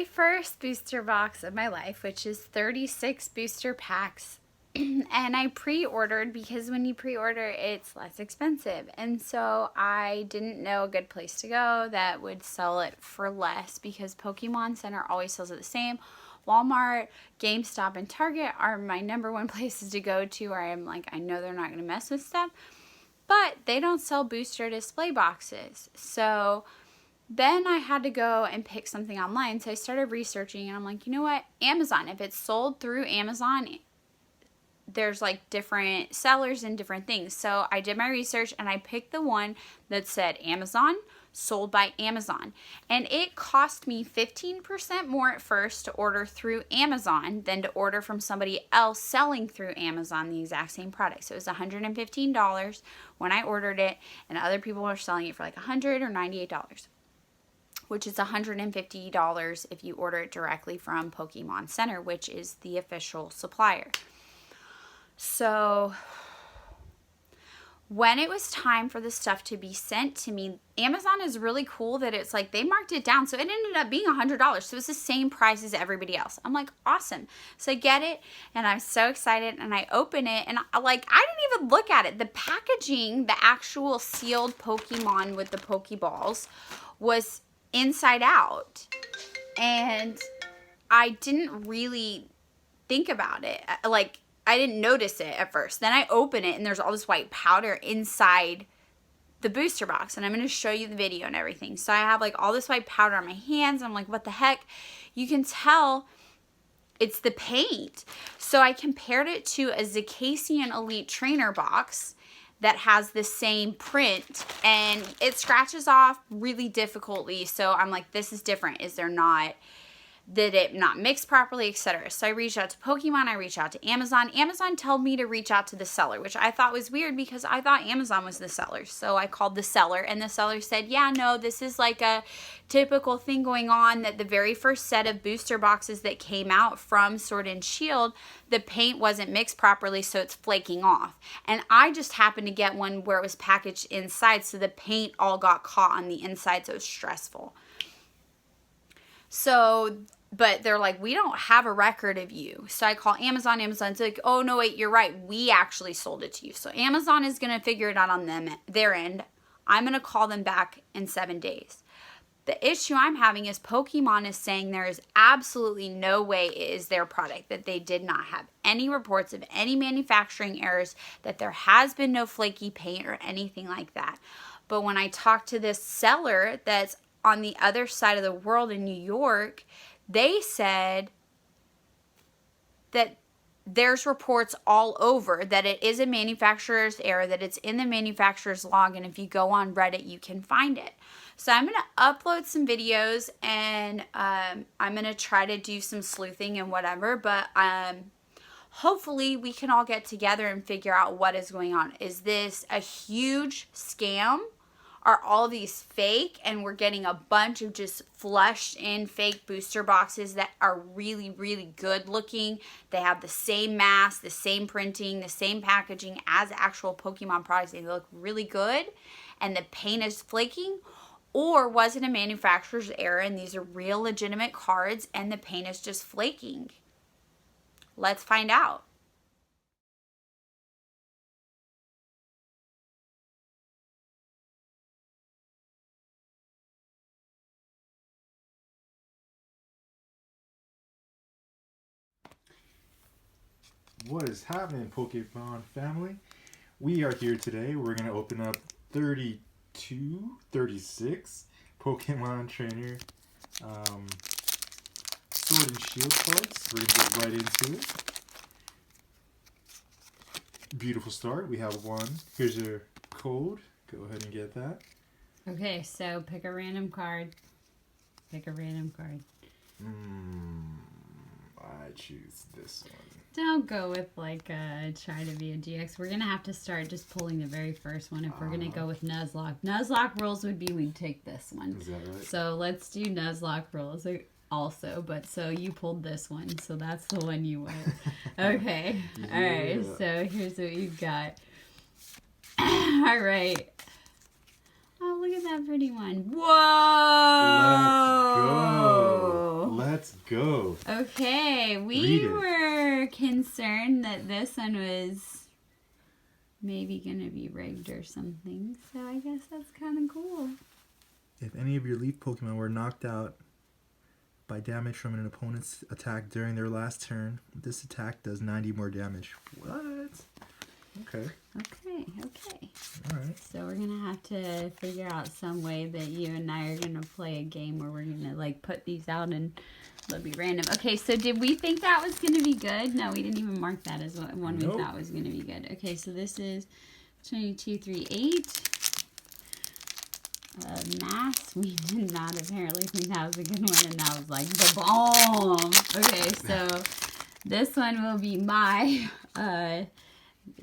very first booster box of my life, which is 36 booster packs. And I pre-ordered because when you pre-order, it's less expensive. And so I didn't know a good place to go that would sell it for less, because Pokémon Center always sells it the same. Walmart, GameStop, and Target are my number one places to go to where I'm like, I know they're not going to mess with stuff. But they don't sell booster display boxes. So then I had to go and pick something online. So I started researching, and I'm like, you know what? Amazon. If it's sold through Amazon, there's like different sellers and different things. So I did my research and I picked the one that said Amazon, sold by Amazon. And it cost me 15% more at first to order through Amazon than to order from somebody else selling through Amazon the exact same product. So it was $115 when I ordered it, and other people were selling it for like $100 or $98, which is $150 if you order it directly from Pokémon Center, which is the official supplier. So when it was time for the stuff to be sent to me, Amazon is really cool that it's like they marked it down. So it ended up being $100. So it's the same price as everybody else. I'm like, awesome. So I get it and I'm so excited, and I open it, and I didn't even look at it. The packaging, the actual sealed Pokemon with the Pokeballs, was inside out. And I didn't really think about it. I didn't notice it at first. Then I open it and there's all this white powder inside the booster box. And I'm going to show you the video and everything. So I have like all this white powder on my hands. I'm like, what the heck? You can tell it's the paint. So I compared it to a Zacian Elite Trainer box that has the same print, and it scratches off really difficultly. So I'm like, this is different. Did it not mix properly, etc.? So I reached out to Pokemon, I reached out to Amazon. Amazon told me to reach out to the seller, which I thought was weird because I thought Amazon was the seller. So I called the seller, and the seller said, yeah, no, this is like a typical thing going on, that the very first set of booster boxes that came out from Sword and Shield, the paint wasn't mixed properly, so it's flaking off. And I just happened to get one where it was packaged inside, so the paint all got caught on the inside, so it was stressful. So, but they're like, we don't have a record of you. So I call Amazon. Amazon's like, oh, no, wait, you're right. We actually sold it to you. So Amazon is going to figure it out on their end. I'm going to call them back in 7 days. The issue I'm having is Pokemon is saying there is absolutely no way it is their product, that they did not have any reports of any manufacturing errors, that there has been no flaky paint or anything like that. But when I talked to this seller that's on the other side of the world in New York, they said that there's reports all over that it is a manufacturer's error, that it's in the manufacturer's log, and if you go on Reddit, you can find it. So I'm going to upload some videos, and I'm going to try to do some sleuthing and whatever, but hopefully we can all get together and figure out what is going on. Is this a huge scam? Are all these fake, and we're getting a bunch of just flushed in fake booster boxes that are really, really good looking? They have the same mask, the same printing, the same packaging as actual Pokemon products. They look really good, and the paint is flaking. Or was it a manufacturer's error, and these are real legitimate cards, and the paint is just flaking? Let's find out. What is happening, Pokemon family? We are here today. We're going to open up 36 Pokemon Trainer Sword and Shield cards. We're going to get right into it. Beautiful start. We have one. Here's your code. Go ahead and get that. Okay, so pick a random card. Pick a random card. I choose this one. Don't go with like try to be a GX. We're gonna have to start just pulling the very first one if we're gonna go with Nuzlocke. Nuzlocke rules would be we'd take this one. Is that right? So let's do Nuzlocke rules also. But so you pulled this one, so that's the one you went. Okay. Yeah. All right. So here's what you've got. All right. Oh, look at that pretty one. Whoa! Let's go. Okay, we were concerned that this one was maybe going to be rigged or something. So I guess that's kind of cool. If any of your leaf Pokemon were knocked out by damage from an opponent's attack during their last turn, this attack does 90 more damage. What? Okay. Okay. All right. So we're going to have to figure out some way that you and I are going to play a game where we're going to like put these out and they'll be random. Okay, so did we think that was going to be good? No, we didn't even mark that as one we thought was going to be good. Okay, so this is 22, 3, 8. Mass, we did not apparently think that was a good one, and that was like the bomb. Okay, so this one will be my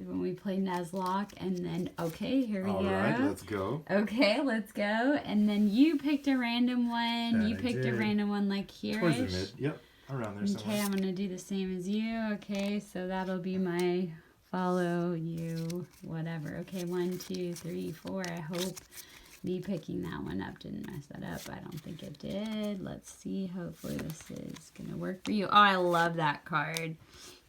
when we play Nuzlocke, and then okay, here we go. All right, let's go. Okay, let's go. And then you picked a random one. That you picked a random one like here. Towards the mid. Yep, around there somewhere. Okay, I'm gonna do the same as you. Okay, so that'll be my follow you whatever. Okay, 1, 2, 3, 4. I hope me picking that one up didn't mess that up. I don't think it did. Let's see. Hopefully this is going to work for you. Oh, I love that card.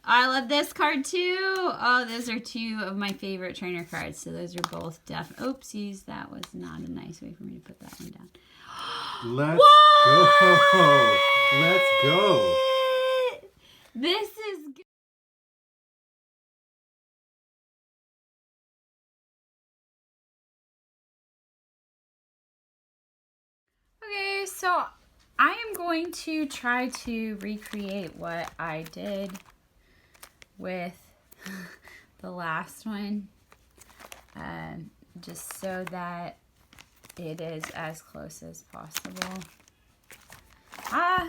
I love this card too. Oh, those are two of my favorite trainer cards. So those are both oopsies. That was not a nice way for me to put that one down. Let's go. Let's go. This is good. Okay, so I am going to try to recreate what I did with the last one, just so that it is as close as possible. I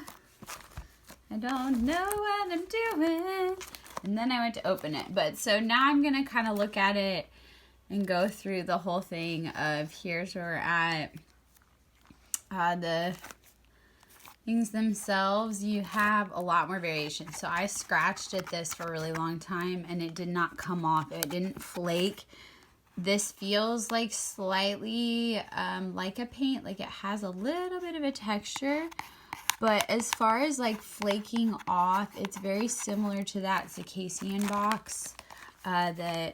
don't know what I'm doing. And then I went to open it. But so now I'm going to kind of look at it and go through the whole thing of here's where we're at. The things themselves, you have a lot more variation. So I scratched at this for a really long time and it did not come off. It didn't flake. This feels like slightly like a paint, like it has a little bit of a texture. But as far as like flaking off, it's very similar to that Zacian box that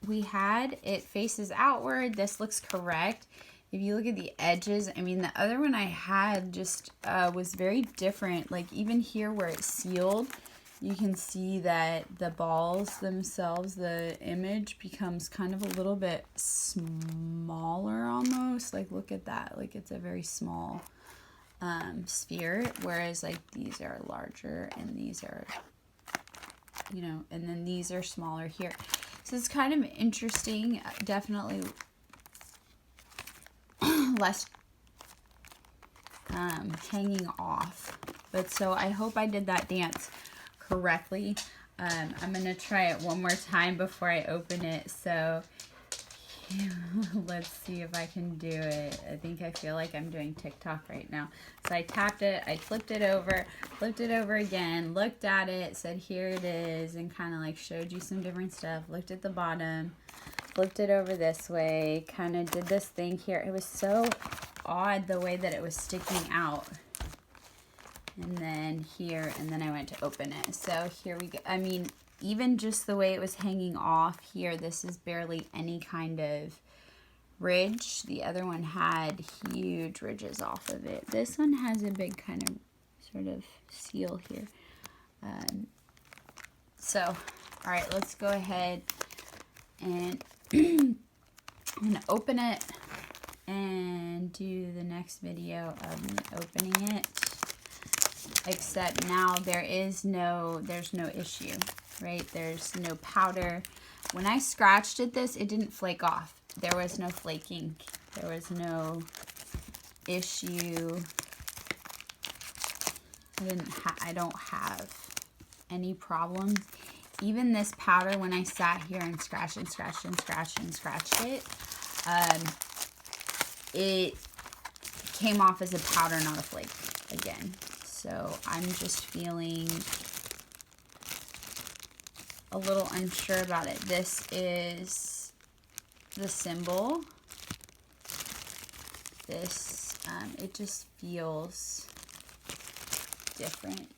we had. It faces outward. This looks correct. If you look at the edges, I mean, the other one I had just was very different. Like even here where it's sealed, you can see that the balls themselves, the image becomes kind of a little bit smaller almost. Like look at that. Like it's a very small sphere. Whereas like these are larger and these are, you know, and then these are smaller here. So it's kind of interesting. Definitely less hanging off, but so I hope I did that dance correctly. I'm gonna try it one more time before I open it, so let's see if I can do it. I feel like I'm doing TikTok right now. So I tapped it, I flipped it over again, looked at it, said here it is, and kind of like showed you some different stuff. Looked at the bottom, flipped it over this way, kind of did this thing here. It was so odd the way that it was sticking out. And then here, and then I went to open it. So here we go. I mean, even just the way it was hanging off here, this is barely any kind of ridge. The other one had huge ridges off of it. This one has a big kind of sort of seal here. So, all right, let's go ahead and I'm going to open it and do the next video of me opening it. Except now there's no issue, right? There's no powder. When I scratched at this, it didn't flake off. There was no flaking. There was no issue. I don't have any problems. Even this powder, when I sat here and scratched and scratched and scratched and scratched it, it came off as a powder, not a flake again. So I'm just feeling a little unsure about it. This is the symbol. this. It just feels different.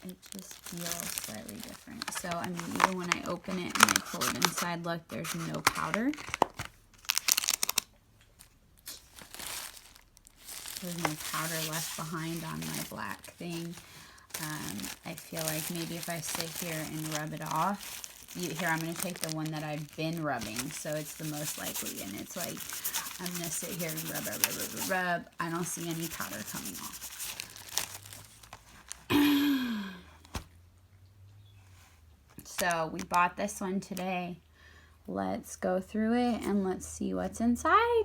It just feels slightly different. So, I mean, even when I open it and I pull it inside, look, there's no powder. There's no powder left behind on my black thing. I feel like maybe if I sit here and rub it off, here I'm going to take the one that I've been rubbing, so it's the most likely, and it's like, I'm going to sit here and rub, rub, rub, rub, rub. I don't see any powder coming off. So we bought this one today. Let's go through it and let's see what's inside.